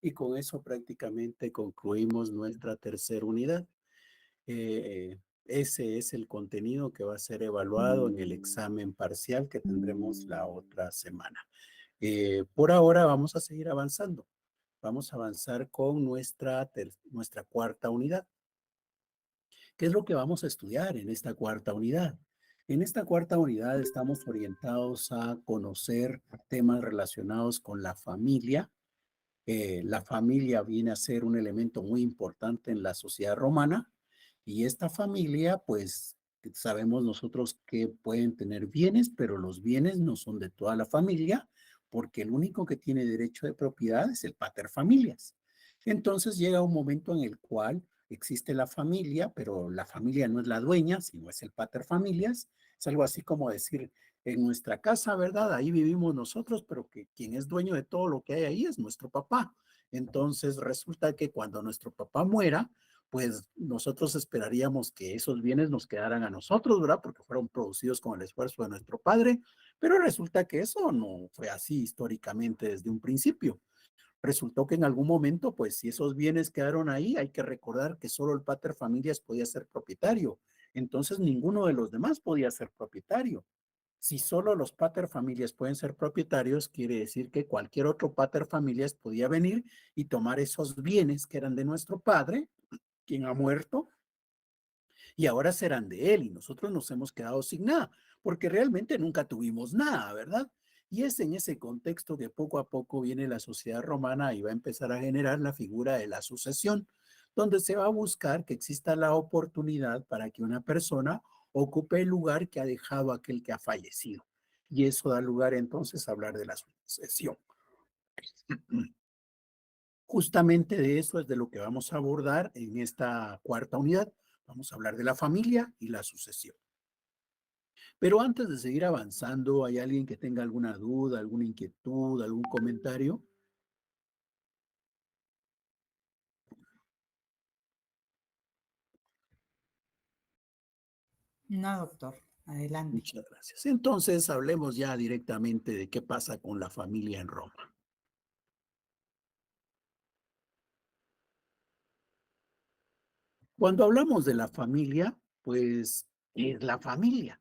Y con eso prácticamente concluimos nuestra tercera unidad. Ese es el contenido que va a ser evaluado en el examen parcial que tendremos la otra semana. Por ahora vamos a seguir avanzando. Vamos a avanzar con nuestra cuarta unidad. ¿Qué es lo que vamos a estudiar en esta cuarta unidad? En esta cuarta unidad estamos orientados a conocer temas relacionados con la familia. La familia viene a ser un elemento muy importante en la sociedad romana y esta familia, pues sabemos nosotros que pueden tener bienes, pero los bienes no son de toda la familia porque el único que tiene derecho de propiedad es el pater familias. Entonces llega un momento en el cual existe la familia, pero la familia no es la dueña, sino es el pater familias. Es algo así como decir, en nuestra casa, ¿verdad? Ahí vivimos nosotros, pero que quien es dueño de todo lo que hay ahí es nuestro papá. Entonces resulta que cuando nuestro papá muera, pues nosotros esperaríamos que esos bienes nos quedaran a nosotros, ¿verdad? Porque fueron producidos con el esfuerzo de nuestro padre, pero resulta que eso no fue así históricamente desde un principio. Resultó que en algún momento, pues si esos bienes quedaron ahí, hay que recordar que solo el pater familias podía ser propietario. Entonces ninguno de los demás podía ser propietario. Si solo los pater familias pueden ser propietarios, quiere decir que cualquier otro pater familias podía venir y tomar esos bienes que eran de nuestro padre, quien ha muerto, y ahora serán de él y nosotros nos hemos quedado sin nada, porque realmente nunca tuvimos nada, ¿verdad? Y es en ese contexto que poco a poco viene la sociedad romana y va a empezar a generar la figura de la sucesión, donde se va a buscar que exista la oportunidad para que una persona ocupe el lugar que ha dejado aquel que ha fallecido. Y eso da lugar entonces a hablar de la sucesión. Justamente de eso es de lo que vamos a abordar en esta cuarta unidad. Vamos a hablar de la familia y la sucesión. Pero antes de seguir avanzando, ¿hay alguien que tenga alguna duda, alguna inquietud, algún comentario? No, doctor, adelante. Muchas gracias. Entonces, hablemos ya directamente de qué pasa con la familia en Roma. Cuando hablamos de la familia, pues es la familia.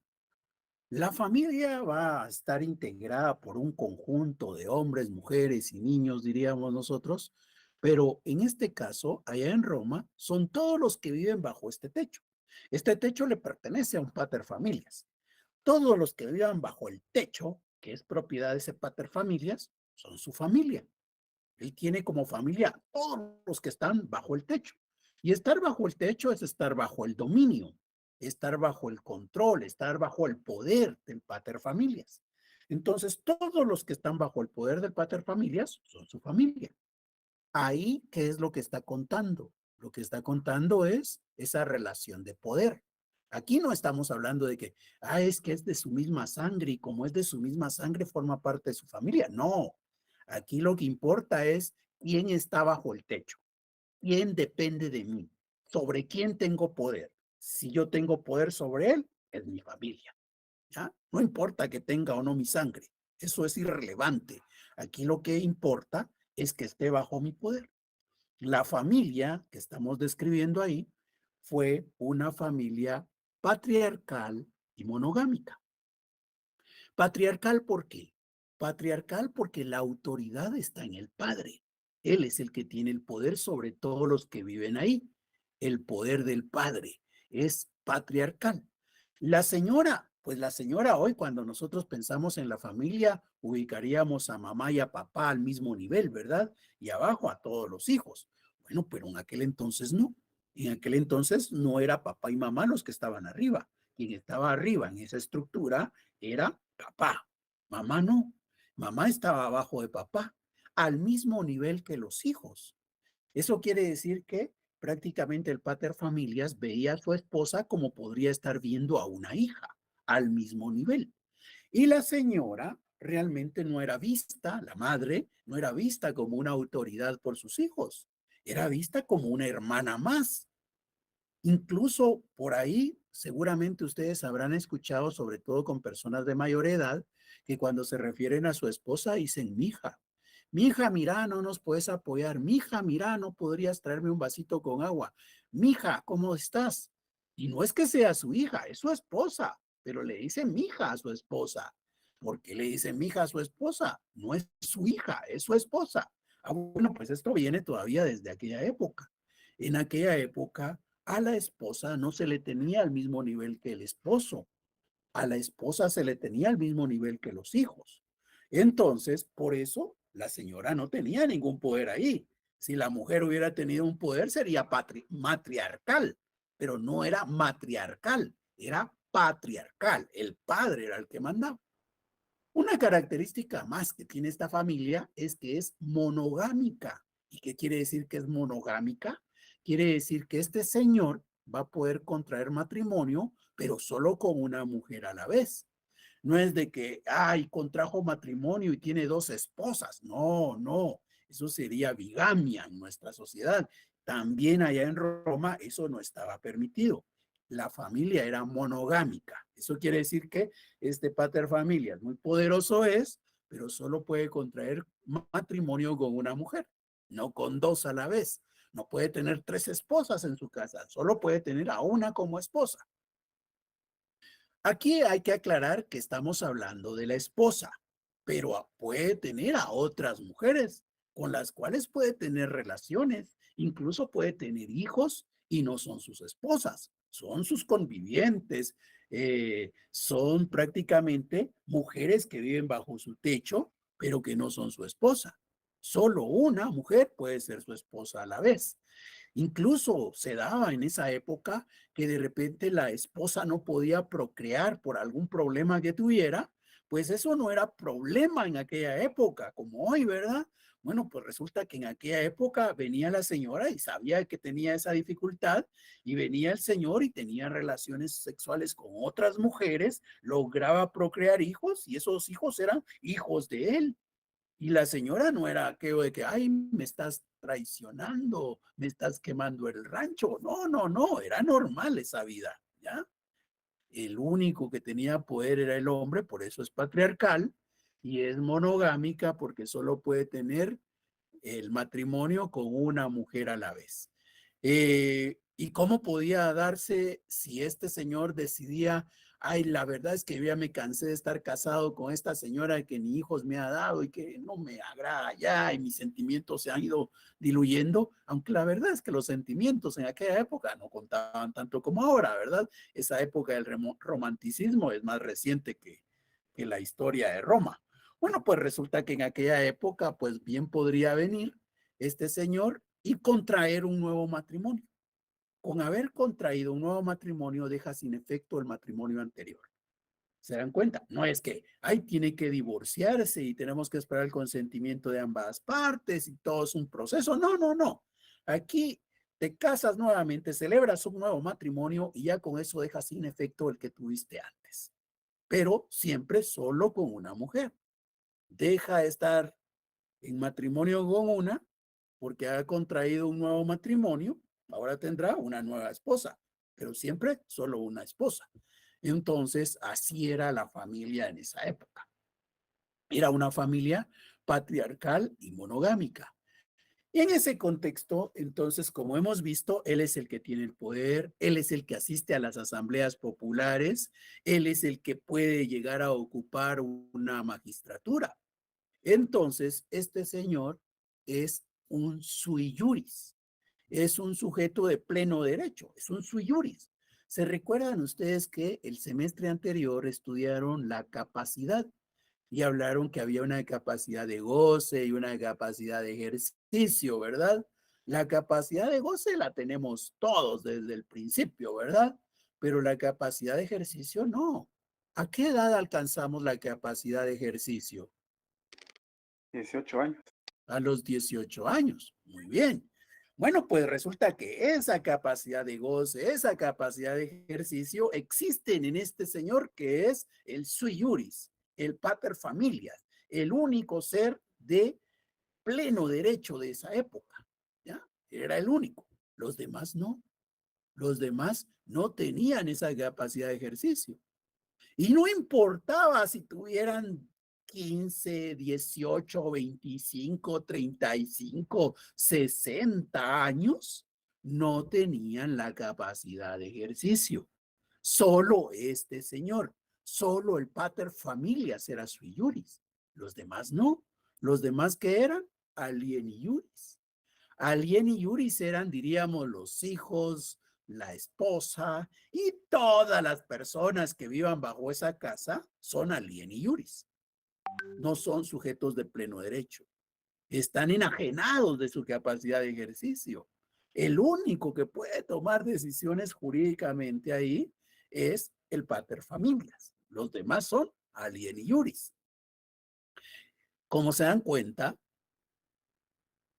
La familia va a estar integrada por un conjunto de hombres, mujeres y niños, diríamos nosotros, pero en este caso, allá en Roma, son todos los que viven bajo este techo. Este techo le pertenece a un pater familias. Todos los que vivan bajo el techo, que es propiedad de ese pater familias, son su familia. Él tiene como familia todos los que están bajo el techo. Y estar bajo el techo es estar bajo el dominio, estar bajo el control, estar bajo el poder del pater familias. Entonces, todos los que están bajo el poder del pater familias son su familia. Ahí, ¿qué es lo que está contando? Lo que está contando es esa relación de poder. Aquí no estamos hablando de que, es que es de su misma sangre y como es de su misma sangre forma parte de su familia. No, aquí lo que importa es quién está bajo el techo, quién depende de mí, sobre quién tengo poder. Si yo tengo poder sobre él, es mi familia. ¿Ya? No importa que tenga o no mi sangre, eso es irrelevante. Aquí lo que importa es que esté bajo mi poder. La familia que estamos describiendo ahí fue una familia patriarcal y monogámica. Patriarcal, ¿por qué? Patriarcal porque la autoridad está en el padre. Él es el que tiene el poder sobre todos los que viven ahí. El poder del padre es patriarcal. La señora, pues la señora hoy cuando nosotros pensamos en la familia, ubicaríamos a mamá y a papá al mismo nivel, ¿verdad? Y abajo a todos los hijos. Bueno, pero en aquel entonces no. En aquel entonces no era papá y mamá los que estaban arriba. Quien estaba arriba en esa estructura era papá. Mamá no. Mamá estaba abajo de papá, al mismo nivel que los hijos. Eso quiere decir que prácticamente el pater familias veía a su esposa como podría estar viendo a una hija, al mismo nivel. Y la señora realmente no era vista, la madre no era vista como una autoridad por sus hijos, era vista como una hermana más. Incluso por ahí, seguramente ustedes habrán escuchado, sobre todo con personas de mayor edad, que cuando se refieren a su esposa dicen mija. Mija, mira, no nos puedes apoyar. Mija, mira, no podrías traerme un vasito con agua. Mija, ¿cómo estás? Y no es que sea su hija, es su esposa, pero le dice mija a su esposa. ¿Por qué le dice mija a su esposa? No es su hija, es su esposa. Ah, bueno, pues esto viene todavía desde aquella época. En aquella época, a la esposa no se le tenía al mismo nivel que el esposo. A la esposa se le tenía al mismo nivel que los hijos. Entonces, por eso, la señora no tenía ningún poder ahí. Si la mujer hubiera tenido un poder, sería matriarcal, pero no era matriarcal, era patriarcal. El padre era el que mandaba. Una característica más que tiene esta familia es que es monogámica. ¿Y qué quiere decir que es monogámica? Quiere decir que este señor va a poder contraer matrimonio, pero solo con una mujer a la vez. No es de que, ay, contrajo matrimonio y tiene dos esposas. No, no, eso sería bigamia en nuestra sociedad. También allá en Roma eso no estaba permitido. La familia era monogámica. Eso quiere decir que este pater familias muy poderoso es, pero solo puede contraer matrimonio con una mujer, no con dos a la vez. No puede tener tres esposas en su casa, solo puede tener a una como esposa. Aquí hay que aclarar que estamos hablando de la esposa, pero puede tener a otras mujeres con las cuales puede tener relaciones, incluso puede tener hijos y no son sus esposas, son sus convivientes, son prácticamente mujeres que viven bajo su techo, pero que no son su esposa. Solo una mujer puede ser su esposa a la vez. Incluso se daba en esa época que de repente la esposa no podía procrear por algún problema que tuviera, pues eso no era problema en aquella época, como hoy, ¿verdad? Bueno, pues resulta que en aquella época venía la señora y sabía que tenía esa dificultad y venía el señor y tenía relaciones sexuales con otras mujeres, lograba procrear hijos y esos hijos eran hijos de él. Y la señora no era aquello de que, ay, me estás traicionando, me estás quemando el rancho. No, no, no, era normal esa vida, ¿ya? El único que tenía poder era el hombre, por eso es patriarcal, y es monogámica porque solo puede tener el matrimonio con una mujer a la vez. ¿Y cómo podía darse si este señor decidía, ay, la verdad es que yo ya me cansé de estar casado con esta señora que ni hijos me ha dado y que no me agrada ya y mis sentimientos se han ido diluyendo, aunque la verdad es que los sentimientos en aquella época no contaban tanto como ahora, ¿verdad? Esa época del romanticismo es más reciente que la historia de Roma. Bueno, pues resulta que en aquella época, pues bien podría venir este señor y contraer un nuevo matrimonio. Con haber contraído un nuevo matrimonio, deja sin efecto el matrimonio anterior. ¿Se dan cuenta? No es que, ay, tiene que divorciarse y tenemos que esperar el consentimiento de ambas partes y todo es un proceso. No, no, no. Aquí te casas nuevamente, celebras un nuevo matrimonio y ya con eso dejas sin efecto el que tuviste antes. Pero siempre solo con una mujer. Deja de estar en matrimonio con una porque ha contraído un nuevo matrimonio, ahora tendrá una nueva esposa, pero siempre solo una esposa. Entonces, así era la familia en esa época. Era una familia patriarcal y monogámica. Y en ese contexto, entonces, como hemos visto, él es el que tiene el poder, él es el que asiste a las asambleas populares, él es el que puede llegar a ocupar una magistratura. Entonces, este señor es un sui juris, es un sujeto de pleno derecho, es un sui juris. ¿Se recuerdan ustedes que el semestre anterior estudiaron la capacidad y hablaron que había una capacidad de goce y una capacidad de ejercicio, ¿verdad? La capacidad de goce la tenemos todos desde el principio, ¿verdad? Pero la capacidad de ejercicio no. ¿A qué edad alcanzamos la capacidad de ejercicio? 18 años. A los 18 años. Muy bien. Bueno, pues resulta que esa capacidad de goce, esa capacidad de ejercicio existen en este señor que es el sui juris, el pater familias, el único ser de pleno derecho de esa época. ¿Ya? Era el único. Los demás no. Los demás no tenían esa capacidad de ejercicio. Y no importaba si tuvieran 15, 18, 25, 35, 60 años no tenían la capacidad de ejercicio. Solo este señor, solo el pater familias era sui iuris. Los demás no. Los demás que eran alieni iuris. Alieni iuris eran, diríamos, los hijos, la esposa y todas las personas que vivan bajo esa casa son alieni iuris. No son sujetos de pleno derecho. Están enajenados de su capacidad de ejercicio. El único que puede tomar decisiones jurídicamente ahí es el pater familias. Los demás son alieni iuris. Como se dan cuenta,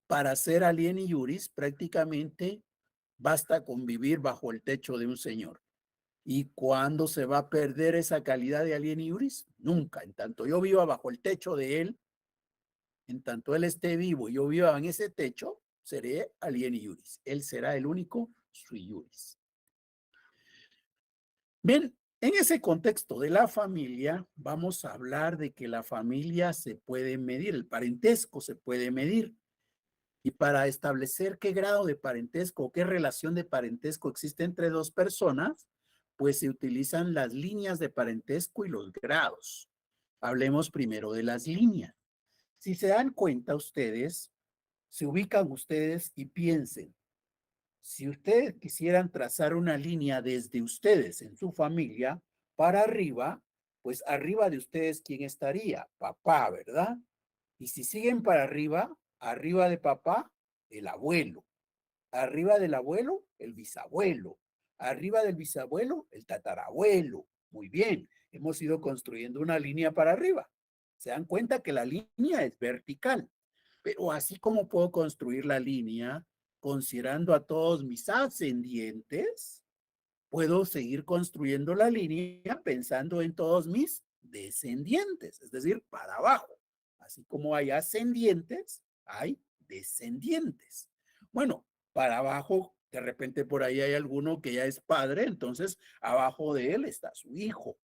para ser alieni iuris prácticamente basta con vivir bajo el techo de un señor. ¿Y cuándo se va a perder esa calidad de alieni iuris? Nunca. En tanto yo viva bajo el techo de él, en tanto él esté vivo y yo viva en ese techo, seré alieni iuris. Él será el único sui iuris. Bien, en ese contexto de la familia, vamos a hablar de que la familia se puede medir, el parentesco se puede medir. Y para establecer qué grado de parentesco o qué relación de parentesco existe entre dos personas, pues se utilizan las líneas de parentesco y los grados. Hablemos primero de las líneas. Si se dan cuenta ustedes, se ubican ustedes y piensen, si ustedes quisieran trazar una línea desde ustedes en su familia para arriba, pues arriba de ustedes, ¿quién estaría? Papá, ¿verdad? Y si siguen para arriba, arriba de papá, el abuelo. Arriba del abuelo, el bisabuelo. Arriba del bisabuelo, el tatarabuelo. Muy bien, hemos ido construyendo una línea para arriba. Se dan cuenta que la línea es vertical. Pero así como puedo construir la línea considerando a todos mis ascendientes, puedo seguir construyendo la línea pensando en todos mis descendientes, es decir, para abajo. Así como hay ascendientes, hay descendientes. Bueno, para abajo, de repente por ahí hay alguno que ya es padre, entonces abajo de él está su hijo.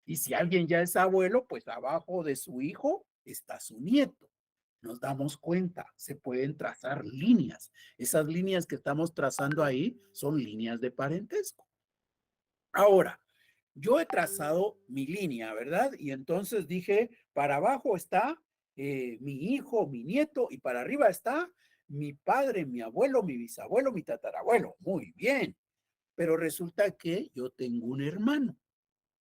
Y si alguien ya es abuelo, pues abajo de su hijo está su nieto. Nos damos cuenta, se pueden trazar líneas. Esas líneas que estamos trazando ahí son líneas de parentesco. Ahora, yo he trazado mi línea, ¿verdad? Y entonces dije, para abajo está mi hijo, mi nieto, y para arriba está mi padre, mi abuelo, mi bisabuelo, mi tatarabuelo. Muy bien. Pero resulta que yo tengo un hermano.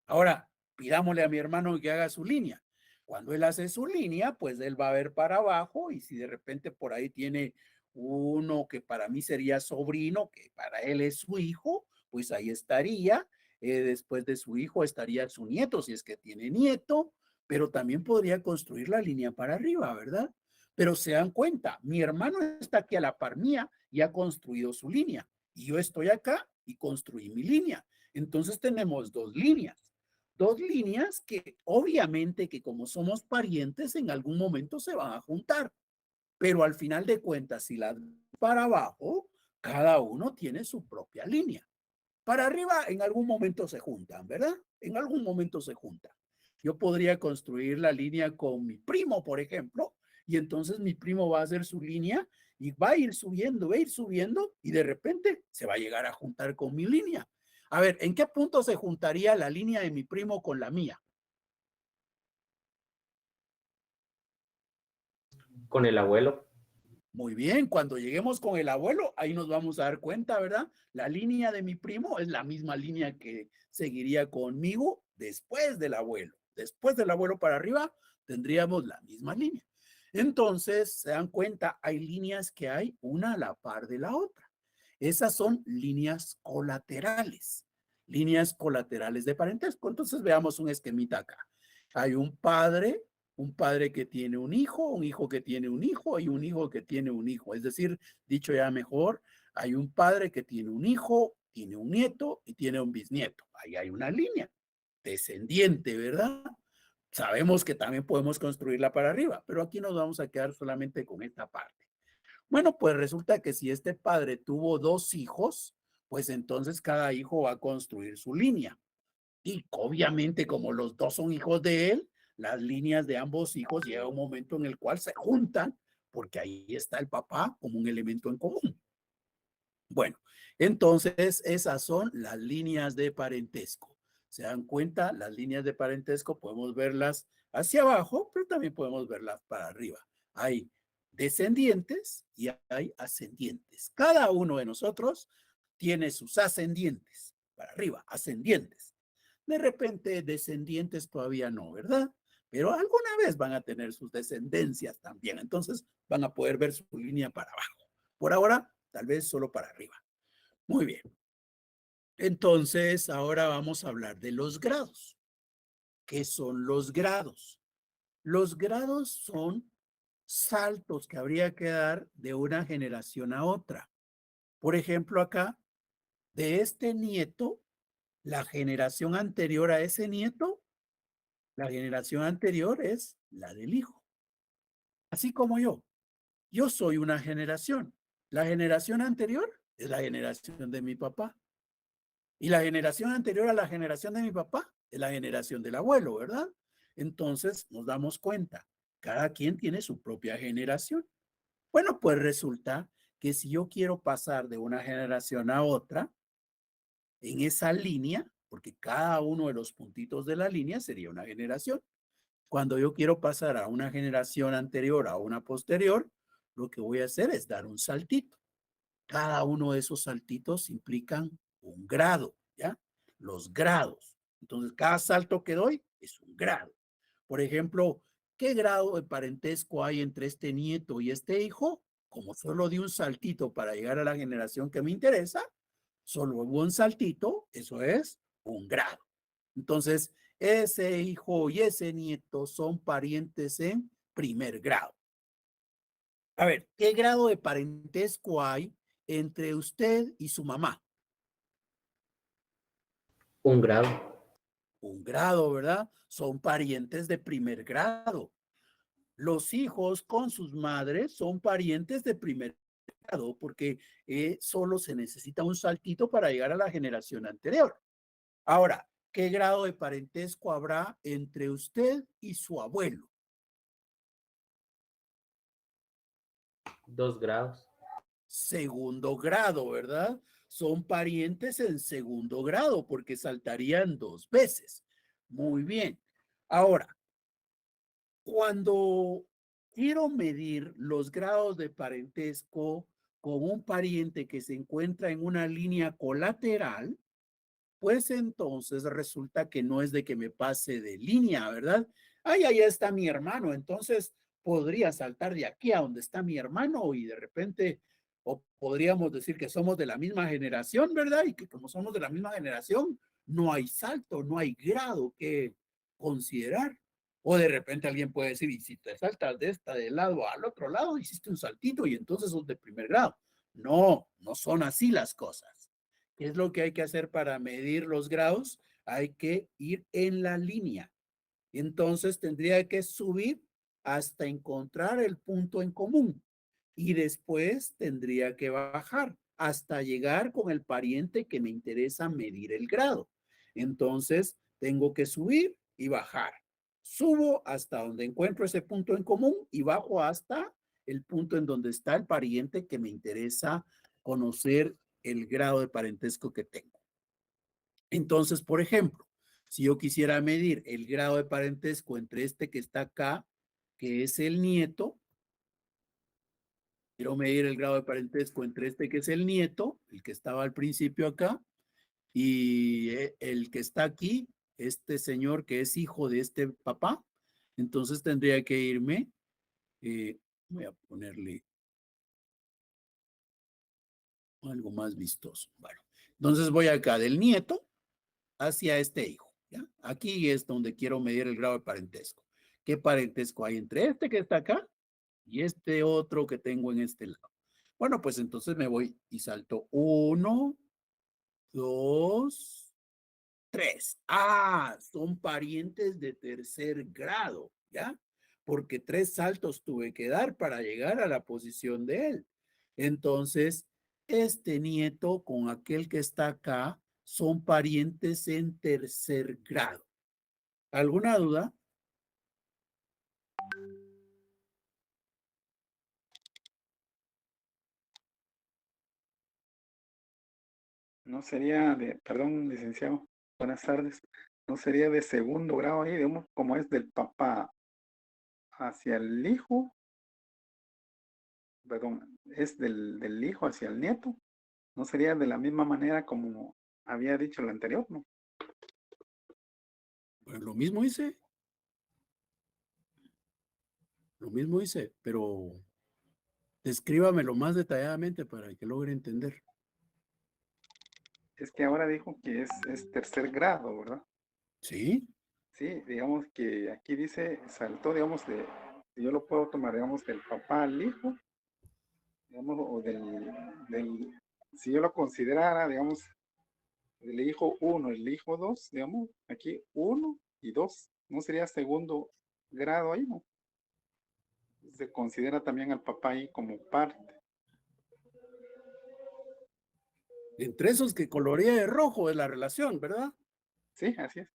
Ahora, pidámosle a mi hermano que haga su línea. Cuando él hace su línea, pues él va a ver para abajo y si de repente por ahí tiene uno que para mí sería sobrino, que para él es su hijo, pues ahí estaría. Después de su hijo estaría su nieto, si es que tiene nieto, pero también podría construir la línea para arriba, ¿verdad? Pero se dan cuenta, mi hermano está aquí a la par mía y ha construido su línea. Y yo estoy acá y construí mi línea. Entonces tenemos dos líneas que obviamente que como somos parientes en algún momento se van a juntar, pero al final de cuentas si las para abajo, cada uno tiene su propia línea. Para arriba en algún momento se juntan, ¿verdad? En algún momento se juntan. Yo podría construir la línea con mi primo, por ejemplo, y entonces mi primo va a hacer su línea y va a ir subiendo y de repente se va a llegar a juntar con mi línea. A ver, ¿en qué punto se juntaría la línea de mi primo con la mía? Con el abuelo. Muy bien, cuando lleguemos con el abuelo, ahí nos vamos a dar cuenta, ¿verdad? La línea de mi primo es la misma línea que seguiría conmigo después del abuelo. Después del abuelo para arriba, tendríamos la misma línea. Entonces, se dan cuenta, hay líneas que hay una a la par de la otra. Esas son líneas colaterales de parentesco. Entonces, veamos un esquemita acá. Hay un padre que tiene un hijo que tiene un hijo y un hijo que tiene un hijo. Es decir, dicho ya mejor, hay un padre que tiene un hijo, tiene un nieto y tiene un bisnieto. Ahí hay una línea descendiente, ¿verdad? Sabemos que también podemos construirla para arriba, pero aquí nos vamos a quedar solamente con esta parte. Bueno, pues resulta que si este padre tuvo dos hijos, pues entonces cada hijo va a construir su línea. Y obviamente como los dos son hijos de él, las líneas de ambos hijos llega un momento en el cual se juntan porque ahí está el papá como un elemento en común. Bueno, entonces esas son las líneas de parentesco. ¿Se dan cuenta? Las líneas de parentesco podemos verlas hacia abajo, pero también podemos verlas para arriba. Hay descendientes y hay ascendientes. Cada uno de nosotros tiene sus ascendientes, para arriba, ascendientes. De repente, descendientes todavía no, ¿verdad? Pero alguna vez van a tener sus descendencias también. Entonces van a poder ver su línea para abajo. Por ahora, tal vez solo para arriba. Muy bien. Entonces, ahora vamos a hablar de los grados. ¿Qué son los grados? Los grados son saltos que habría que dar de una generación a otra. Por ejemplo, acá, de este nieto, la generación anterior a ese nieto, la generación anterior es la del hijo. Así como yo soy una generación. La generación anterior es la generación de mi papá. Y la generación anterior a la generación de mi papá es la generación del abuelo, ¿verdad? Entonces nos damos cuenta, cada quien tiene su propia generación. Bueno, pues resulta que si yo quiero pasar de una generación a otra, en esa línea, porque cada uno de los puntitos de la línea sería una generación. Cuando yo quiero pasar a una generación anterior a una posterior, lo que voy a hacer es dar un saltito. Cada uno de esos saltitos implican un grado, ¿ya? Los grados. Entonces, cada salto que doy es un grado. Por ejemplo, ¿qué grado de parentesco hay entre este nieto y este hijo? Como solo di un saltito para llegar a la generación que me interesa, solo hubo un saltito, eso es un grado. Entonces, ese hijo y ese nieto son parientes en primer grado. A ver, ¿qué grado de parentesco hay entre usted y su mamá? Un grado. Un grado, ¿verdad? Son parientes de primer grado. Los hijos con sus madres son parientes de primer grado porque solo se necesita un saltito para llegar a la generación anterior. Ahora, ¿qué grado de parentesco habrá entre usted y su abuelo? 2 grados. Segundo grado, ¿verdad? Son parientes en segundo grado porque saltarían 2 veces. Muy bien. Ahora, cuando quiero medir los grados de parentesco con un pariente que se encuentra en una línea colateral, pues entonces resulta que no es de que me pase de línea, ¿verdad? Ay, ahí está mi hermano, entonces podría saltar de aquí a donde está mi hermano y de repente, o podríamos decir que somos de la misma generación, ¿verdad? Y que como somos de la misma generación, no hay salto, no hay grado que considerar. O de repente alguien puede decir, y si te saltas de esta del lado al otro lado, hiciste un saltito y entonces sos de primer grado. No, no son así las cosas. ¿Qué es lo que hay que hacer para medir los grados? Hay que ir en la línea. Entonces tendría que subir hasta encontrar el punto en común y después tendría que bajar hasta llegar con el pariente que me interesa medir el grado. Entonces tengo que subir y bajar. Subo hasta donde encuentro ese punto en común y bajo hasta el punto en donde está el pariente que me interesa conocer el grado de parentesco que tengo. Entonces, por ejemplo, si yo quisiera medir el grado de parentesco entre este que está acá, que es el nieto, quiero medir el grado de parentesco entre este que es el nieto, el que estaba al principio acá, y el que está aquí, este señor que es hijo de este papá, entonces tendría que irme, voy a ponerle algo más vistoso. Bueno, entonces voy acá del nieto hacia este hijo, ¿ya? Aquí es donde quiero medir el grado de parentesco. ¿Qué parentesco hay entre este que está acá y este otro que tengo en este lado? Bueno, pues entonces me voy y salto 1, 2, 3. Ah, son parientes de tercer grado, ¿ya? Porque 3 saltos tuve que dar para llegar a la posición de él. Entonces, este nieto con aquel que está acá son parientes en tercer grado. ¿Alguna duda? No sería de, perdón, licenciado, buenas tardes. No sería de segundo grado ahí, digamos, como es del papá hacia el hijo, perdón, es del hijo hacia el nieto. No sería de la misma manera como había dicho el anterior, ¿no? Pues lo mismo hice, pero descríbamelo más detalladamente para que logre entender. Es que ahora dijo que es tercer grado, ¿verdad? ¿Sí? Sí, digamos que aquí dice, saltó, digamos, yo lo puedo tomar, digamos, del papá al hijo, digamos, o si yo lo considerara, digamos, el hijo uno, el hijo 2, digamos, aquí uno y 2, ¿no sería segundo grado ahí, no? Se considera también al papá ahí como parte. Entre esos que colorea de rojo es la relación, ¿verdad? Sí, así es.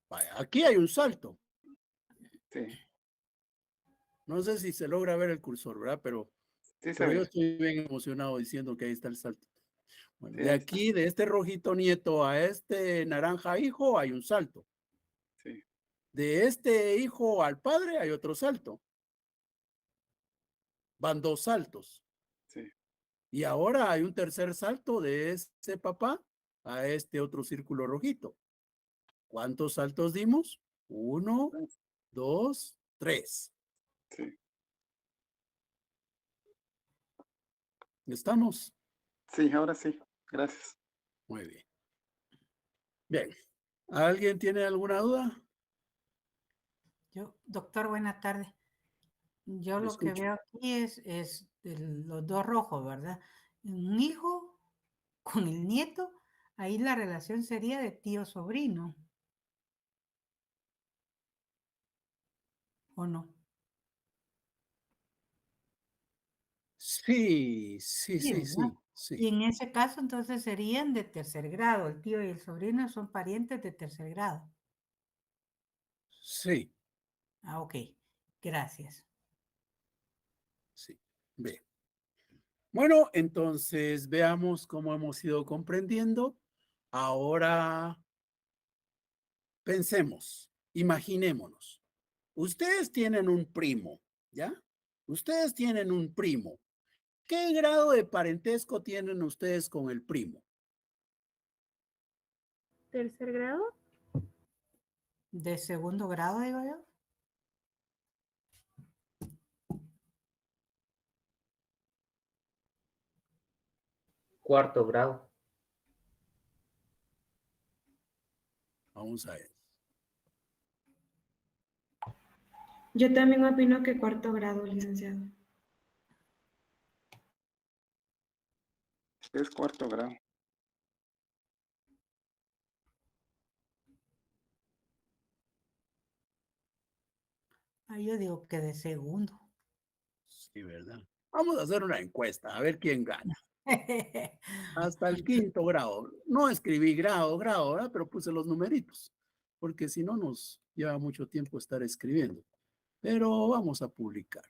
Vaya, aquí hay un salto. Sí, No sé si se logra ver el cursor, ¿verdad? sí se Pero yo ve. estoy bien emocionado diciendo que ahí está el salto. Bueno, Sí, de ahí está. aquí, de este rojito nieto a este naranja hijo, hay un salto. Sí, De este hijo al padre hay otro salto. Van dos saltos. sí. Y ahora hay un tercer salto de este papá a este otro círculo rojito. ¿Cuántos saltos dimos? Uno, dos, tres. Sí, ¿Estamos? sí, ahora sí. Gracias. Muy bien. Bien. ¿Alguien tiene alguna duda? Doctor, buenas tardes. Yo Lo lo que escucho. veo aquí es los dos rojos, ¿verdad? Un hijo con el nieto, ahí la relación sería de tío-sobrino, ¿o no? Sí, sí, Sí, sí, ¿verdad? sí, Y sí, en ese caso entonces serían de tercer grado, el tío y el sobrino son parientes de tercer grado. sí, Ah, ok, gracias. sí. Bien. Bueno, entonces veamos cómo hemos ido comprendiendo. Ahora pensemos, imaginémonos. Ustedes tienen un primo, ¿ya? Ustedes tienen un primo. ¿Qué grado de parentesco tienen ustedes con el primo? ¿Tercer grado? ¿De segundo grado, digo yo? Cuarto grado. Vamos a ver. Yo también opino que cuarto grado, licenciado. Es cuarto grado. Ah, yo digo que de segundo. Sí, ¿verdad? Vamos a hacer una encuesta, a ver quién gana. Hasta el quinto grado. No escribí grado, ¿verdad? Pero puse los numeritos, porque si no nos lleva mucho tiempo estar escribiendo. Pero vamos a publicarla.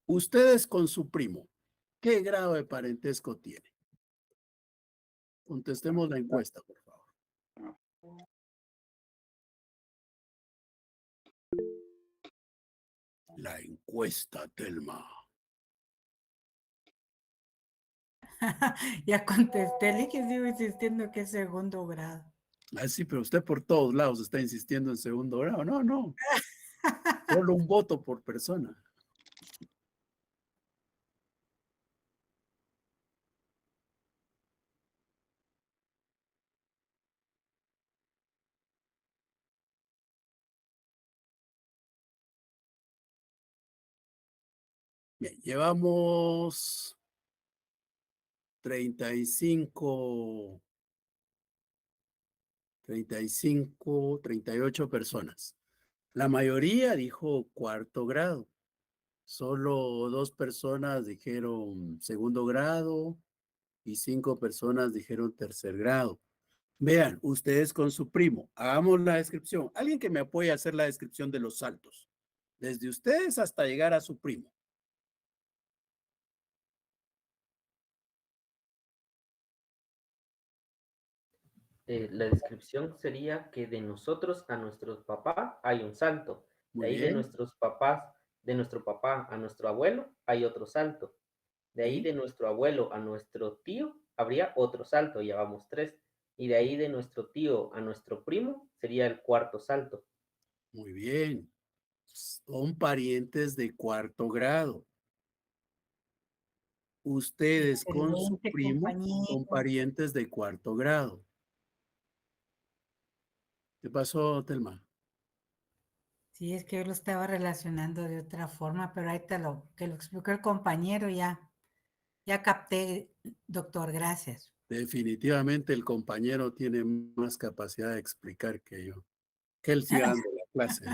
Ustedes con su primo, ¿qué grado de parentesco tienen? Contestemos la encuesta, por favor. La encuesta, Telma. Ya contesté, le que sigo insistiendo que es segundo grado. Ah, sí, pero usted por todos lados está insistiendo en segundo grado. No, no. Solo un voto por persona. Bien, llevamos 35, 35, 38 personas. La mayoría dijo cuarto grado. Solo dos personas dijeron segundo grado y 5 personas dijeron tercer grado. Vean, ustedes con su primo, hagamos la descripción. Alguien que me apoye a hacer la descripción de los saltos. Desde ustedes hasta llegar a su primo. La descripción sería que de nosotros a nuestros papás hay un salto. De Muy ahí de bien. nuestros papás, de nuestro papá a nuestro abuelo hay otro salto. De ahí Sí. de nuestro abuelo a nuestro tío habría otro salto, ya vamos 3. Y de ahí de nuestro tío a nuestro primo sería el cuarto salto. Muy bien. Son parientes de cuarto grado. Ustedes con su Excelente, primo son compañero. parientes de cuarto grado. ¿Qué pasó, Telma? Sí, es que yo lo estaba relacionando de otra forma, pero ahí que lo explicó el compañero, ya capté, doctor, gracias. Definitivamente el compañero tiene más capacidad de explicar que yo. Que él siga dando la clase.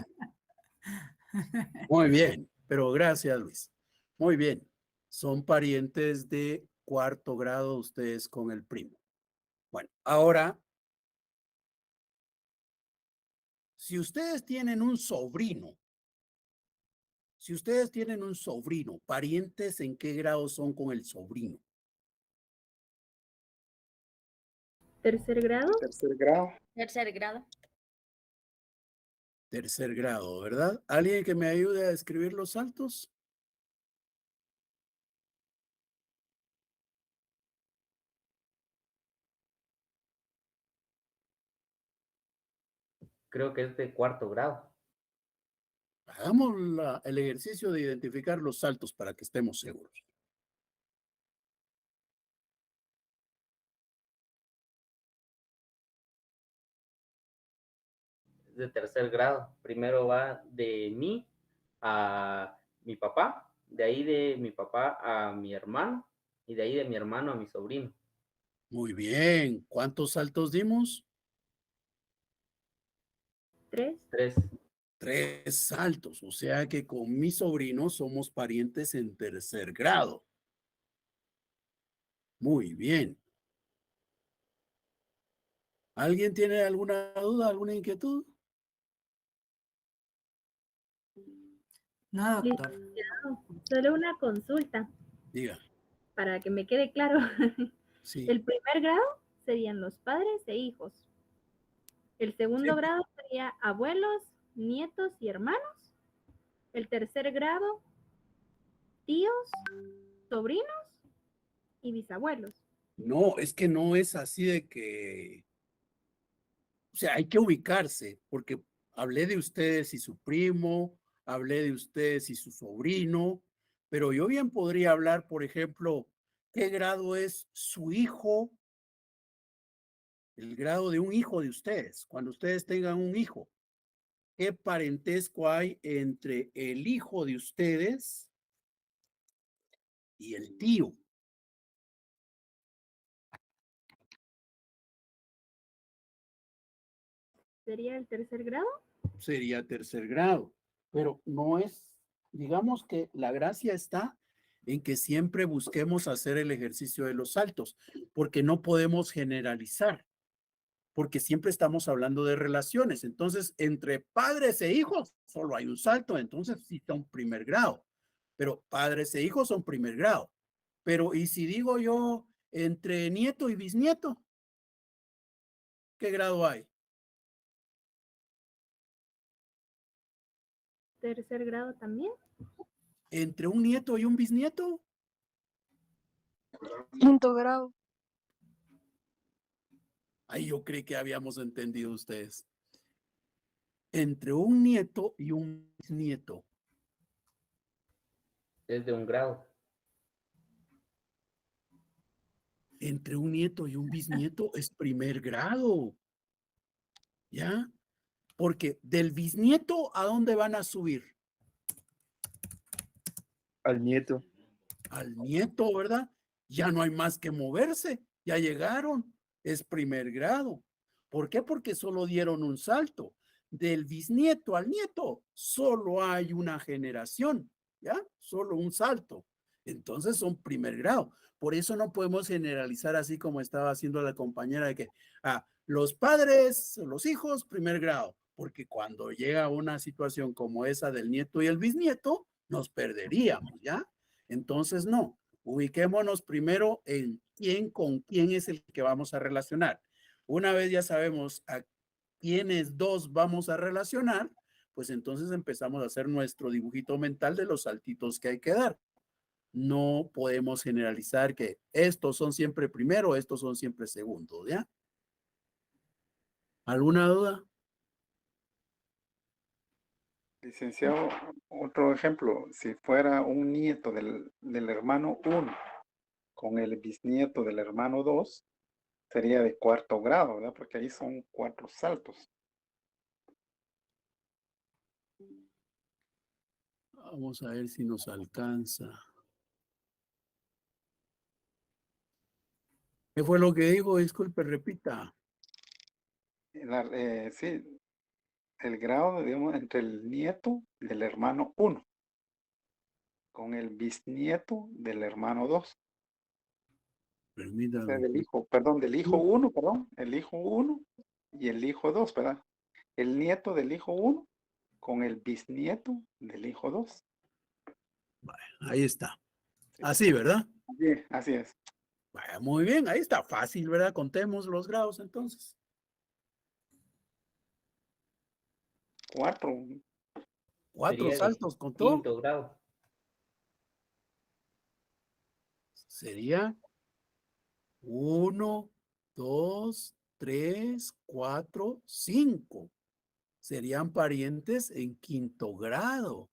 Muy bien, pero gracias, Luis. Muy bien. Son parientes de cuarto grado ustedes con el primo. Bueno, ahora, si ustedes tienen un sobrino, ¿parientes en qué grado son con el sobrino? ¿Tercer grado? Tercer grado. Tercer grado. Tercer grado, ¿verdad? ¿Alguien que me ayude a escribir los saltos? Creo que es de cuarto grado. Hagamos el ejercicio de identificar los saltos para que estemos seguros. Es de tercer grado. Primero va de mí a mi papá, de ahí de mi papá a mi hermano y de ahí de mi hermano a mi sobrino. Muy bien. ¿Cuántos saltos dimos? 3. 3. 3 saltos. O sea que con mi sobrino somos parientes en tercer grado. Muy bien. ¿Alguien tiene alguna duda, alguna inquietud? No, doctor. Licenciado, solo una consulta Diga. para que me quede claro. Sí. El primer grado serían los padres e hijos. El segundo Sí. grado sería abuelos, nietos y hermanos. El tercer grado, tíos, sobrinos y bisabuelos. No, es que no es así de que, o sea, hay que ubicarse, porque hablé de ustedes y su primo, hablé de ustedes y su sobrino, pero yo bien podría hablar, por ejemplo, ¿qué grado es su hijo? El grado de un hijo de ustedes, cuando ustedes tengan un hijo. ¿Qué parentesco hay entre el hijo de ustedes y el tío? ¿Sería el tercer grado? Sería tercer grado, pero no es, digamos que la gracia está en que siempre busquemos hacer el ejercicio de los saltos, porque no podemos generalizar, porque siempre estamos hablando de relaciones. Entonces, entre padres e hijos solo hay un salto, entonces sí son primer grado, pero padres e hijos son primer grado. Pero, ¿y si digo yo entre nieto y bisnieto? ¿Qué grado hay? ¿Tercer grado también? ¿Entre un nieto y un bisnieto? Quinto grado. Ahí yo creí que habíamos entendido ustedes. Entre un nieto y un bisnieto. Es de un grado. Entre un nieto y un bisnieto es primer grado. ¿Ya? Porque del bisnieto, ¿a dónde van a subir? Al nieto. Al nieto, ¿verdad? Ya no hay más que moverse. Ya llegaron. Es primer grado. ¿Por qué? Porque solo dieron un salto. Del bisnieto al nieto, solo hay una generación. ¿Ya? Solo un salto. Entonces son primer grado. Por eso no podemos generalizar así como estaba haciendo la compañera de que Los padres, los hijos, primer grado, porque cuando llega una situación como esa del nieto y el bisnieto, nos perderíamos, ¿ya? Entonces, no, ubiquémonos primero en quién con quién es el que vamos a relacionar. Una vez ya sabemos a quiénes dos vamos a relacionar, pues entonces empezamos a hacer nuestro dibujito mental de los saltitos que hay que dar. No podemos generalizar que estos son siempre primero, estos son siempre segundo, ¿ya? ¿Alguna duda? Licenciado, otro ejemplo, si fuera un nieto del hermano 1 con el bisnieto del hermano 2, sería de cuarto grado, ¿verdad? Porque ahí son 4 saltos. Vamos a ver si nos alcanza. ¿Qué fue lo que dijo? Disculpe, repita. Sí, el grado, digamos, entre el nieto del hermano 1 con el bisnieto del hermano 2. O sea, Permítame. del hijo 1, perdón, el hijo 1 y el hijo 2, ¿verdad? El nieto del hijo 1 con el bisnieto del hijo 2. Ahí está. Sí. Así, ¿verdad? Así es. Vaya, muy bien, ahí está fácil, ¿verdad? Contemos los grados entonces. 4. 4 Sería de saltos contó. quinto grado. Sería 1, 2, 3, 4, 5. Serían parientes en quinto grado.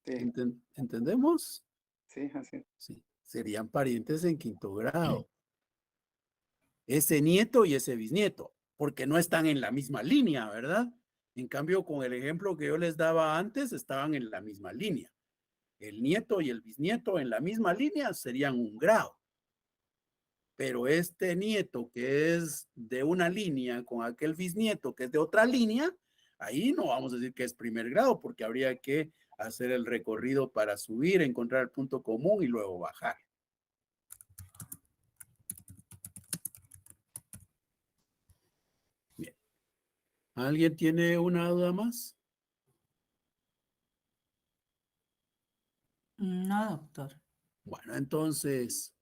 Sí, ¿Entendemos? sí, así. Sí, serían parientes en quinto grado. Ese nieto y ese bisnieto, porque no están en la misma línea, ¿verdad? En cambio, con el ejemplo que yo les daba antes, estaban en la misma línea. El nieto y el bisnieto en la misma línea serían un grado. Pero este nieto que es de una línea con aquel bisnieto que es de otra línea, ahí no vamos a decir que es primer grado, porque habría que hacer el recorrido para subir, encontrar el punto común y luego bajar. Bien. ¿Alguien tiene una duda más? No, doctor. Bueno, entonces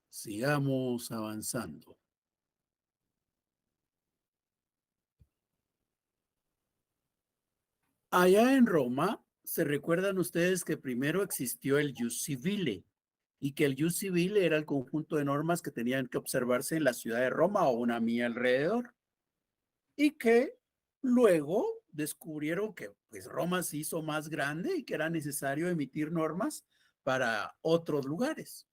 sigamos avanzando. Allá en Roma, ¿se recuerdan ustedes que primero existió el Ius Civile y que el Ius Civile era el conjunto de normas que tenían que observarse en la ciudad de Roma o una milla alrededor? Y que luego descubrieron que pues Roma se hizo más grande y que era necesario emitir normas para otros lugares.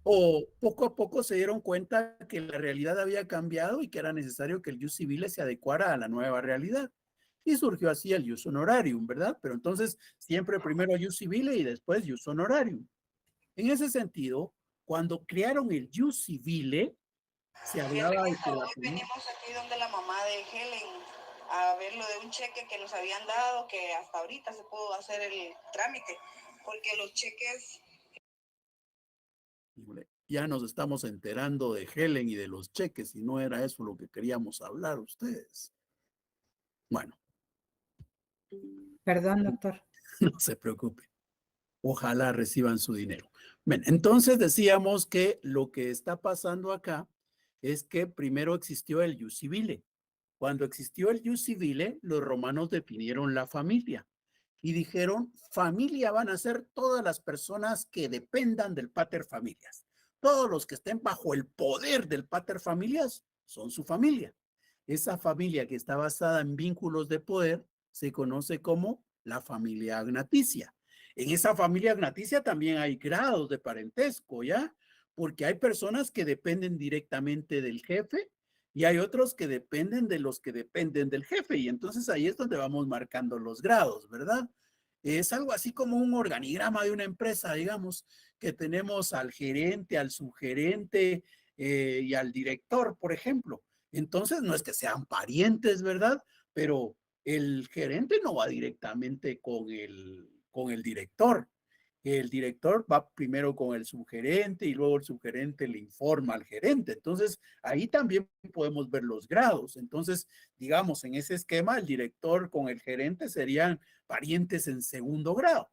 O poco a poco se dieron cuenta que la realidad había cambiado y que era necesario que el Ius Civile se adecuara a la nueva realidad. Y surgió así el Ius Honorarium, ¿verdad? Pero entonces siempre primero Ius Civile y después Ius Honorarium. En ese sentido, cuando crearon el Ius Civile, se hablaba de que hoy venimos aquí donde la mamá de Helen a ver lo de un cheque que nos habían dado, que hasta ahorita se pudo hacer el trámite, porque los cheques... Ya nos estamos enterando de Helen y de los cheques y no era eso lo que queríamos hablar ustedes. Bueno. Perdón, doctor. No se preocupe. Ojalá reciban su dinero. Bien, entonces decíamos que lo que está pasando acá es que primero existió el Ius Civile. Cuando existió el Ius Civile, los romanos definieron la familia y dijeron, familia van a ser todas las personas que dependan del pater familias. Todos los que estén bajo el poder del pater familias son su familia. Esa familia que está basada en vínculos de poder se conoce como la familia agnaticia. En esa familia agnaticia también hay grados de parentesco, ¿ya? Porque hay personas que dependen directamente del jefe y hay otros que dependen de los que dependen del jefe. Y entonces ahí es donde vamos marcando los grados, ¿verdad? Es algo así como un organigrama de una empresa, digamos, que tenemos al gerente, al subgerente y al director, por ejemplo. Entonces no es que sean parientes, ¿verdad? Pero el gerente no va directamente con el director. que el director va primero con el subgerente y luego el subgerente le informa al gerente. Entonces, ahí también podemos ver los grados. Entonces, digamos, en ese esquema, el director con el gerente serían parientes en segundo grado.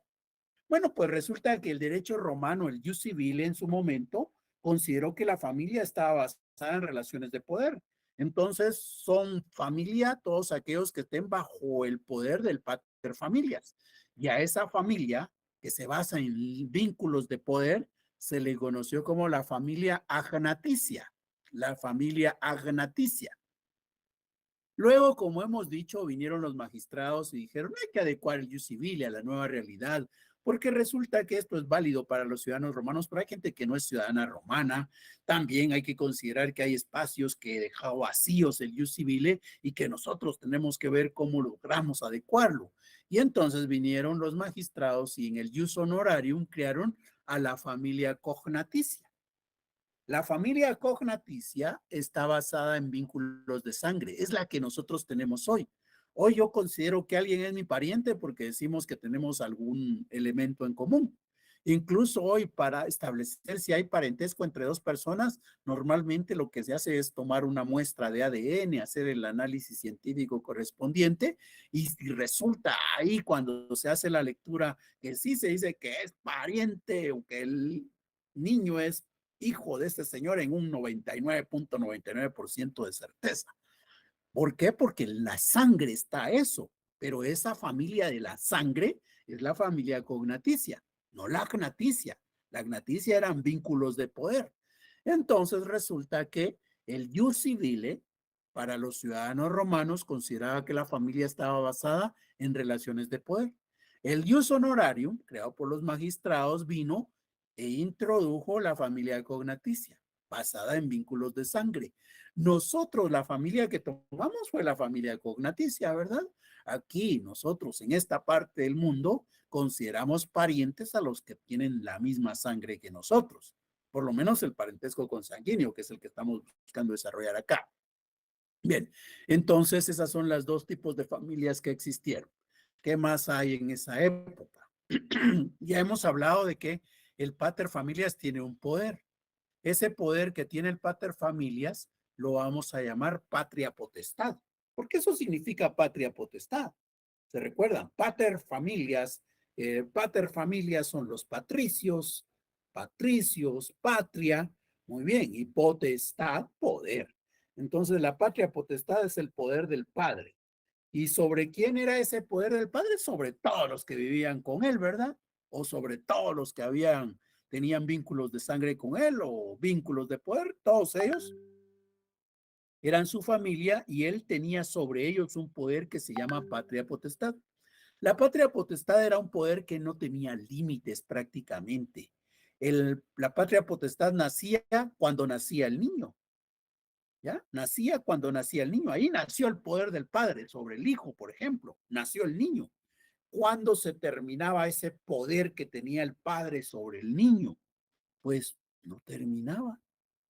Bueno, pues resulta que el derecho romano, el jus civile en su momento, consideró que la familia estaba basada en relaciones de poder. Entonces, son familia todos aquellos que estén bajo el poder del pater familias. Y a esa familia que se basa en vínculos de poder se le conoció como la familia agnaticia. La familia agnaticia. Luego, como hemos dicho, vinieron los magistrados y dijeron, hay que adecuar el jus civile a la nueva realidad, porque resulta que esto es válido para los ciudadanos romanos, pero hay gente que no es ciudadana romana. También hay que considerar que hay espacios que dejan vacíos el jus civile y que nosotros tenemos que ver cómo logramos adecuarlo. Y entonces vinieron los magistrados y en el jus honorarium crearon a la familia cognaticia. La familia cognaticia está basada en vínculos de sangre, es la que nosotros tenemos hoy. Hoy yo considero que alguien es mi pariente porque decimos que tenemos algún elemento en común. Incluso hoy para establecer si hay parentesco entre dos personas, normalmente lo que se hace es tomar una muestra de ADN, hacer el análisis científico correspondiente y si resulta ahí cuando se hace la lectura que sí se dice que es pariente o que el niño es hijo de este señor en un 99.99% de certeza. ¿Por qué? Porque en la sangre está eso, pero esa familia de la sangre es la familia cognaticia, no la agnaticia. La agnaticia eran vínculos de poder. Entonces resulta que el jus civile para los ciudadanos romanos consideraba que la familia estaba basada en relaciones de poder. El jus honorarium, creado por los magistrados, vino e introdujo la familia cognaticia, basada en vínculos de sangre. Nosotros, la familia que tomamos fue la familia cognaticia, ¿verdad? Aquí nosotros, en esta parte del mundo, consideramos parientes a los que tienen la misma sangre que nosotros, por lo menos el parentesco consanguíneo, que es el que estamos buscando desarrollar acá. Bien, entonces esas son las dos tipos de familias que existieron. ¿Qué más hay en esa época? Ya hemos hablado de que el pater familias tiene un poder. Ese poder que tiene el pater familias lo vamos a llamar patria potestad, porque eso significa patria potestad. ¿Se recuerdan? Pater familias son los patricios, patria, muy bien, y potestad, poder. Entonces la patria potestad es el poder del padre. ¿Y sobre quién era ese poder del padre? Sobre todos los que vivían con él, ¿verdad? O sobre todos los que tenían vínculos de sangre con él o vínculos de poder, todos ellos eran su familia y él tenía sobre ellos un poder que se llama patria potestad. La patria potestad era un poder que no tenía límites prácticamente. La patria potestad nacía cuando nacía el niño. ¿Ya? Nacía cuando nacía el niño. Ahí nació el poder del padre sobre el hijo, por ejemplo. Nació el niño. ¿Cuándo se terminaba ese poder que tenía el padre sobre el niño? Pues no terminaba.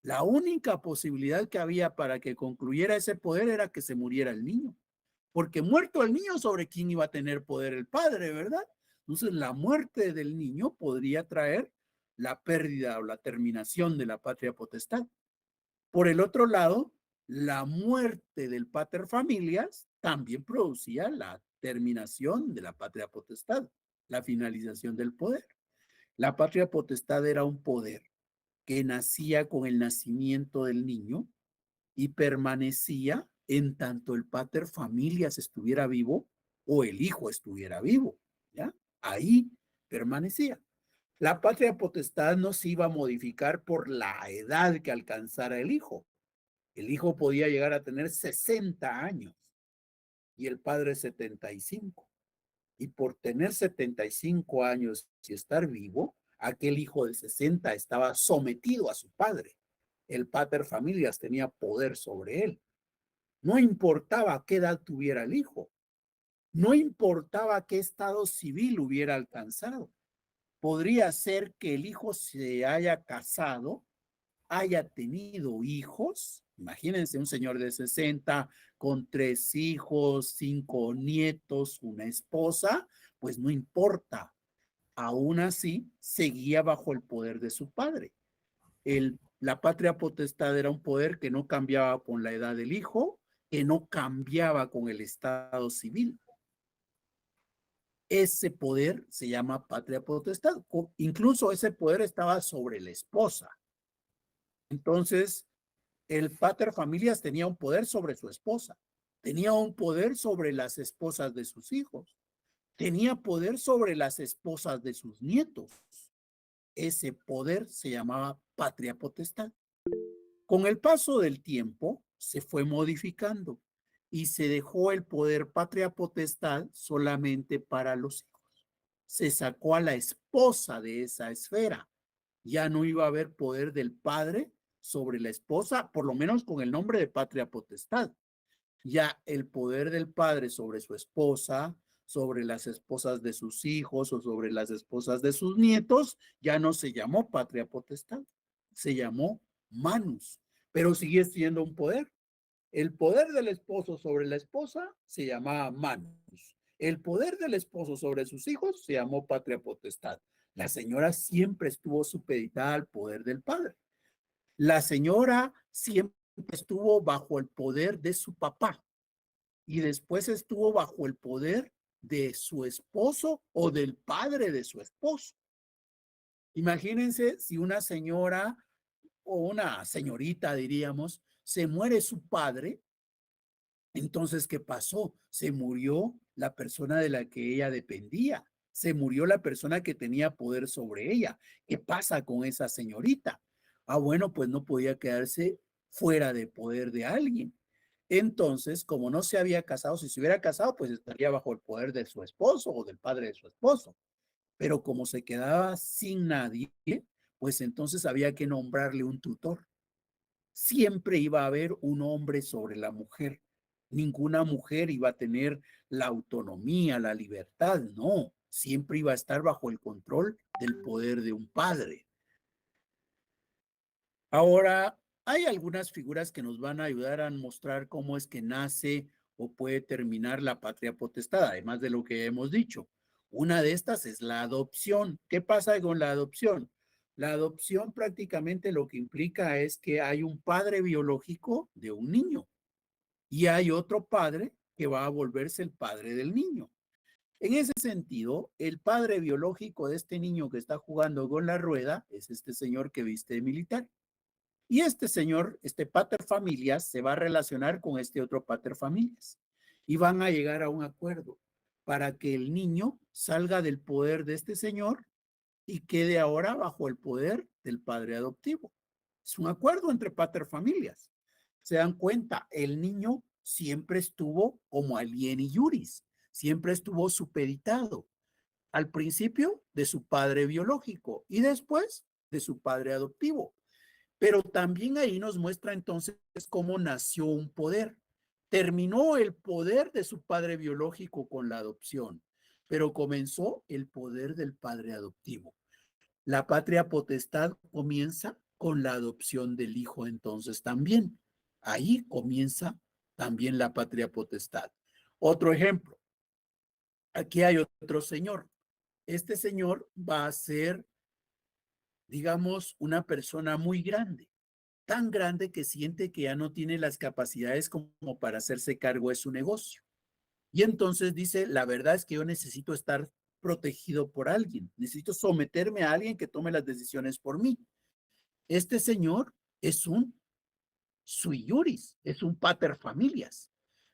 La única posibilidad que había para que concluyera ese poder era que se muriera el niño. Porque muerto el niño, ¿sobre quién iba a tener poder el padre, verdad? Entonces la muerte del niño podría traer la pérdida o la terminación de la patria potestad. Por el otro lado, la muerte del pater familias también producía la terminación de la patria potestad, la finalización del poder. La patria potestad era un poder que nacía con el nacimiento del niño y permanecía en tanto el pater familias estuviera vivo o el hijo estuviera vivo, ¿ya? Ahí permanecía. La patria potestad no se iba a modificar por la edad que alcanzara el hijo. El hijo podía llegar a tener 60 años y el padre 75. Y por tener 75 años y estar vivo, aquel hijo de 60 estaba sometido a su padre. El pater familias tenía poder sobre él. No importaba qué edad tuviera el hijo. No importaba qué estado civil hubiera alcanzado. Podría ser que el hijo se haya casado, haya tenido hijos. Imagínense un señor de 60 con 3 hijos, 5 nietos, una esposa, pues no importa. aún así seguía bajo el poder de su padre. La patria potestad era un poder que no cambiaba con la edad del hijo, que no cambiaba con el estado civil. Ese poder se llama patria potestad. Incluso ese poder estaba sobre la esposa. Entonces, el pater familias tenía un poder sobre su esposa, tenía un poder sobre las esposas de sus hijos, tenía poder sobre las esposas de sus nietos. Ese poder se llamaba patria potestad. Con el paso del tiempo se fue modificando y se dejó el poder patria potestad solamente para los hijos. Se sacó a la esposa de esa esfera. Ya no iba a haber poder del padre sobre la esposa, por lo menos con el nombre de patria potestad. Ya el poder del padre sobre su esposa, sobre las esposas de sus hijos o sobre las esposas de sus nietos, ya no se llamó patria potestad, se llamó manus, pero sigue siendo un poder. El poder del esposo sobre la esposa se llamaba manus. El poder del esposo sobre sus hijos se llamó patria potestad. La señora siempre estuvo supeditada al poder del padre. La señora siempre estuvo bajo el poder de su papá y después estuvo bajo el poder de su esposo o del padre de su esposo. Imagínense si una señora o una señorita, diríamos, se muere su padre, entonces, ¿qué pasó? Se murió la persona de la que ella dependía, se murió la persona que tenía poder sobre ella. ¿Qué pasa con esa señorita? Ah, bueno, pues no podía quedarse fuera de poder de alguien. Entonces, como no se había casado, si se hubiera casado, pues estaría bajo el poder de su esposo o del padre de su esposo. Pero como se quedaba sin nadie, pues entonces había que nombrarle un tutor. Siempre iba a haber un hombre sobre la mujer. Ninguna mujer iba a tener la autonomía, la libertad, no. Siempre iba a estar bajo el control del poder de un padre. Ahora, hay algunas figuras que nos van a ayudar a mostrar cómo es que nace o puede terminar la patria potestad, además de lo que hemos dicho. Una de estas es la adopción. ¿Qué pasa con la adopción? La adopción prácticamente lo que implica es que hay un padre biológico de un niño y hay otro padre que va a volverse el padre del niño. En ese sentido, el padre biológico de este niño que está jugando con la rueda es este señor que viste de militar. Y este señor, este pater familias, se va a relacionar con este otro pater familias y van a llegar a un acuerdo para que el niño salga del poder de este señor y quede ahora bajo el poder del padre adoptivo. Es un acuerdo entre pater familias. Se dan cuenta, el niño siempre estuvo como alieni iuris, siempre estuvo supeditado al principio de su padre biológico y después de su padre adoptivo. Pero también ahí nos muestra entonces cómo nació un poder. Terminó el poder de su padre biológico con la adopción, pero comenzó el poder del padre adoptivo. La patria potestad comienza con la adopción del hijo entonces también. Ahí comienza también la patria potestad. Otro ejemplo. Aquí hay otro señor. Este señor va a ser, digamos, una persona muy grande, tan grande que siente que ya no tiene las capacidades como para hacerse cargo de su negocio. Y entonces dice, la verdad es que yo necesito estar protegido por alguien, necesito someterme a alguien que tome las decisiones por mí. Este señor es un sui iuris, es un pater familias,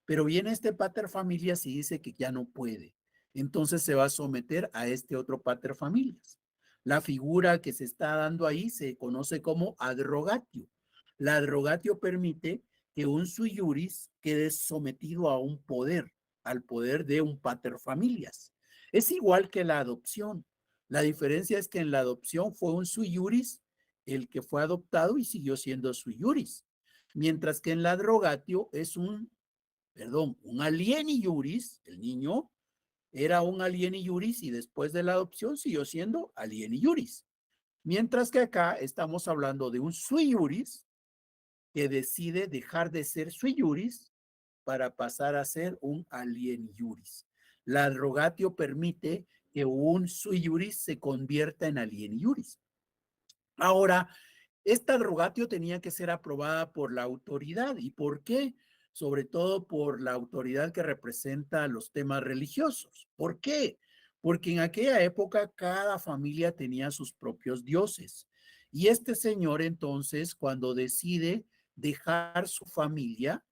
pero viene este pater familias y dice que ya no puede. Entonces se va a someter a este otro pater familias. La figura que se está dando ahí se conoce como adrogatio. La adrogatio permite que un sui iuris quede sometido a un poder, al poder de un pater familias. Es igual que la adopción. La diferencia es que en la adopción fue un sui iuris el que fue adoptado y siguió siendo sui iuris. Mientras que en la adrogatio es un alieni iuris, el niño era un alieni iuris y después de la adopción siguió siendo alieni iuris. Mientras que acá estamos hablando de un sui iuris que decide dejar de ser sui iuris para pasar a ser un alieni iuris. La adrogatio permite que un sui juris se convierta en alieni juris. Ahora, esta rogatio tenía que ser aprobada por la autoridad. ¿Y por qué? Sobre todo por la autoridad que representa los temas religiosos. ¿Por qué? Porque en aquella época cada familia tenía sus propios dioses. Y este señor entonces, cuando decide dejar su familia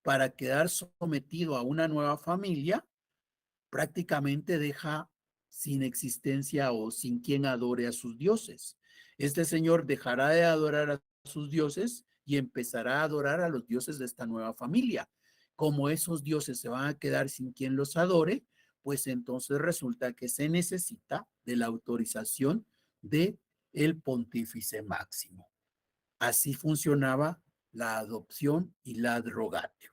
para quedar sometido a una nueva familia, prácticamente deja sin existencia o sin quien adore a sus dioses. Este señor dejará de adorar a sus dioses y empezará a adorar a los dioses de esta nueva familia. Como esos dioses se van a quedar sin quien los adore, pues entonces resulta que se necesita de la autorización de el pontífice máximo. Así funcionaba la adopción y la adrogatio.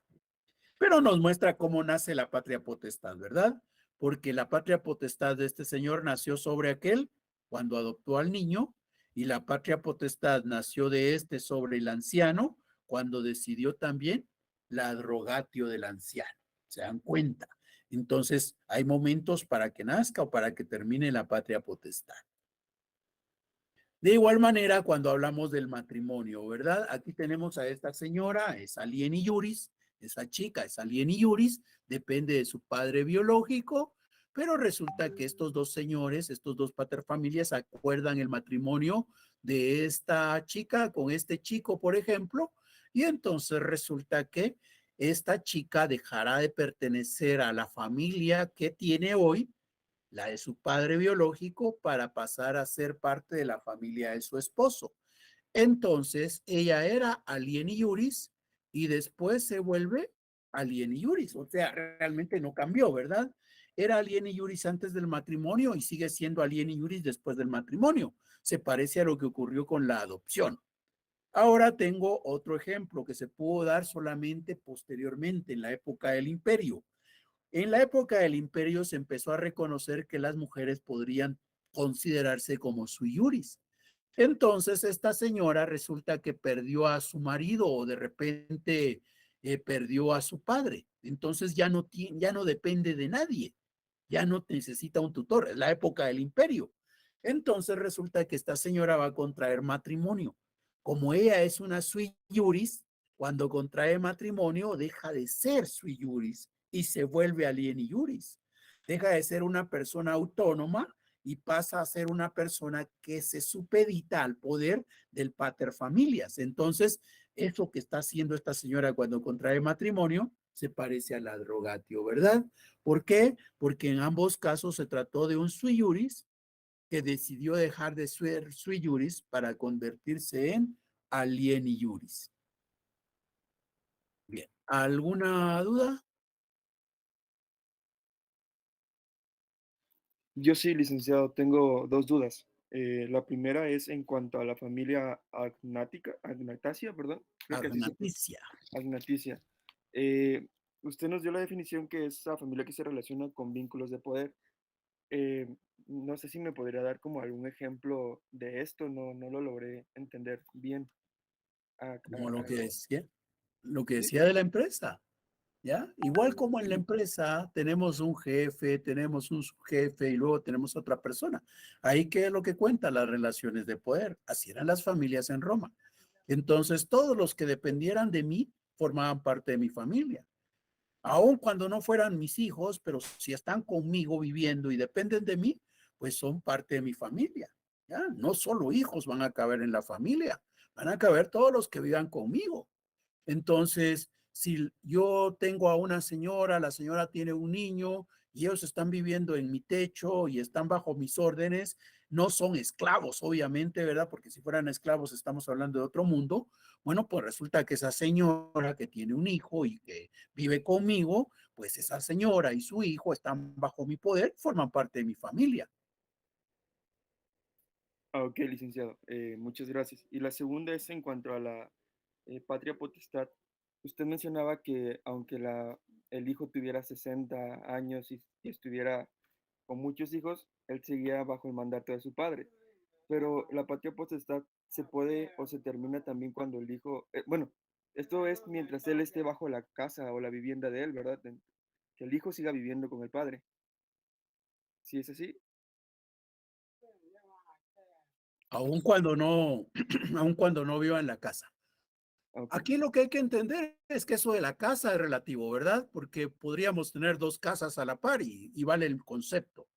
Pero nos muestra cómo nace la patria potestad, ¿verdad? Porque la patria potestad de este señor nació sobre aquel cuando adoptó al niño, y la patria potestad nació de este sobre el anciano cuando decidió también la adrogatio del anciano. ¿Se dan cuenta? Entonces, hay momentos para que nazca o para que termine la patria potestad. De igual manera, cuando hablamos del matrimonio, ¿verdad? Aquí tenemos a esta señora, es alieni juris, esa chica es alieni juris, depende de su padre biológico, pero resulta que estos dos señores, estos dos paterfamilias, acuerdan el matrimonio de esta chica con este chico, por ejemplo, y entonces resulta que esta chica dejará de pertenecer a la familia que tiene hoy, la de su padre biológico, para pasar a ser parte de la familia de su esposo. Entonces, ella era alieni juris y después se vuelve alieni juris. O sea, realmente no cambió, ¿verdad? Era alieni juris antes del matrimonio y sigue siendo alieni juris después del matrimonio. Se parece a lo que ocurrió con la adopción. Ahora tengo otro ejemplo que se pudo dar solamente posteriormente, en la época del imperio. En la época del imperio se empezó a reconocer que las mujeres podrían considerarse como sui juris. Entonces esta señora resulta que perdió a su marido o de repente perdió a su padre. Entonces ya no depende de nadie, ya no necesita un tutor. Es la época del imperio. Entonces resulta que esta señora va a contraer matrimonio. Como ella es una sui juris, cuando contrae matrimonio deja de ser sui juris y se vuelve alieni juris. Deja de ser una persona autónoma y pasa a ser una persona que se supedita al poder del pater familias. Entonces, eso que está haciendo esta señora cuando contrae matrimonio se parece a la adrogatio, ¿verdad? ¿Por qué? Porque en ambos casos se trató de un sui juris que decidió dejar de ser sui juris para convertirse en alieni juris. Bien, ¿alguna duda? Yo sí, licenciado, tengo dos dudas. La primera es en cuanto a la familia Agnatasia, perdón, creo que así se pronuncia, Agnaticia. Agnaticia. Eh, Usted nos dio la definición que es la familia que se relaciona con vínculos de poder. Eh, no sé si me podría dar como algún ejemplo de esto, no lo logré entender bien. Como lo que ¿Sí? decía de la empresa. ¿Ya? Igual como en la empresa tenemos un jefe, tenemos un subjefe y luego tenemos otra persona. Ahí qué es lo que cuenta las relaciones de poder. Así eran las familias en Roma. Entonces, todos los que dependieran de mí formaban parte de mi familia. Aun cuando no fueran mis hijos, pero si están conmigo viviendo y dependen de mí, pues son parte de mi familia. ¿Ya? No solo hijos van a caber en la familia, van a caber todos los que vivan conmigo. Entonces, si yo tengo a una señora, la señora tiene un niño y ellos están viviendo en mi techo y están bajo mis órdenes, no son esclavos, obviamente, ¿verdad? Porque si fueran esclavos estamos hablando de otro mundo. Bueno, pues resulta que esa señora que tiene un hijo y que vive conmigo, pues esa señora y su hijo están bajo mi poder, forman parte de mi familia. Ok, licenciado, muchas gracias. Y la segunda es en cuanto a la patria potestad. Usted mencionaba que aunque el hijo tuviera 60 años y estuviera con muchos hijos, él seguía bajo el mandato de su padre. Pero la patria potestad se puede o se termina también cuando el hijo, bueno, esto es mientras él esté bajo la casa o la vivienda de él, ¿verdad? Que el hijo siga viviendo con el padre. ¿Sí es así? aun cuando no, aun cuando no viva en la casa. Ok. Aquí lo que hay que entender es que eso de la casa es relativo, ¿verdad? Porque podríamos tener dos casas a la par y vale el concepto.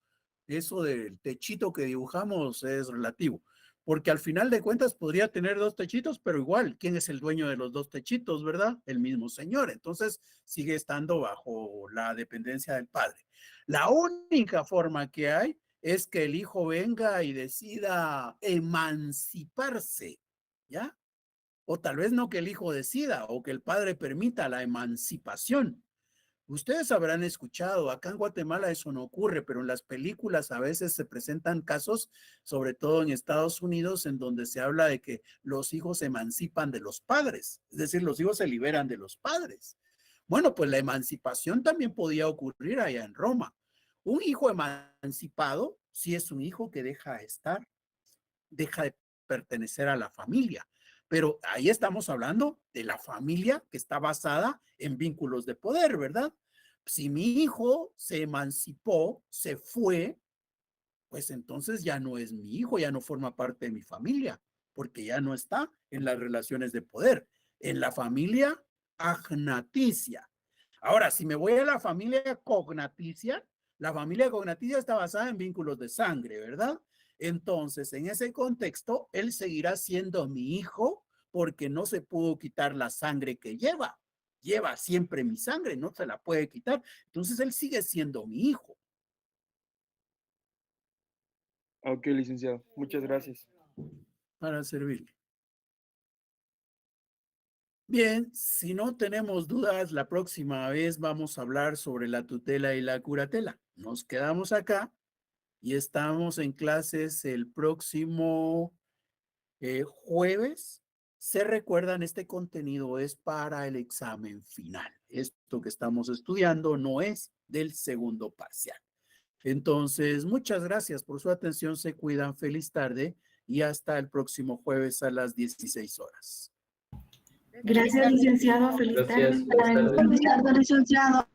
Eso del techito que dibujamos es relativo, porque al final de cuentas podría tener dos techitos, pero igual, ¿quién es el dueño de los dos techitos, verdad? El mismo señor. Entonces sigue estando bajo la dependencia del padre. La única forma que hay es que el hijo venga y decida emanciparse, ¿ya? O tal vez no que el hijo decida o que el padre permita la emancipación. Ustedes habrán escuchado, acá en Guatemala eso no ocurre, pero en las películas a veces se presentan casos, sobre todo en Estados Unidos, en donde se habla de que los hijos se emancipan de los padres, es decir, los hijos se liberan de los padres. Bueno, pues la emancipación también podía ocurrir allá en Roma. Un hijo emancipado, sí es un hijo que deja de pertenecer a la familia. Pero ahí estamos hablando de la familia que está basada en vínculos de poder, ¿verdad? Si mi hijo se emancipó, se fue, pues entonces ya no es mi hijo, ya no forma parte de mi familia, porque ya no está en las relaciones de poder, en la familia agnaticia. Ahora, si me voy a la familia cognaticia está basada en vínculos de sangre, ¿verdad? Entonces, en ese contexto, él seguirá siendo mi hijo porque no se pudo quitar la sangre que lleva. Lleva siempre mi sangre, no se la puede quitar. Entonces, él sigue siendo mi hijo. Ok, licenciado. Muchas gracias. Para servirle. Bien, si no tenemos dudas, la próxima vez vamos a hablar sobre la tutela y la curatela. Nos quedamos acá y estamos en clases el próximo jueves. Se recuerdan, este contenido es para el examen final. Esto que estamos estudiando no es del segundo parcial. Entonces, muchas gracias por su atención. Se cuidan. Feliz tarde y hasta el próximo jueves a las 16 horas. Gracias, licenciado. Feliz Gracias. tarde. Buenas tardes. Licenciado.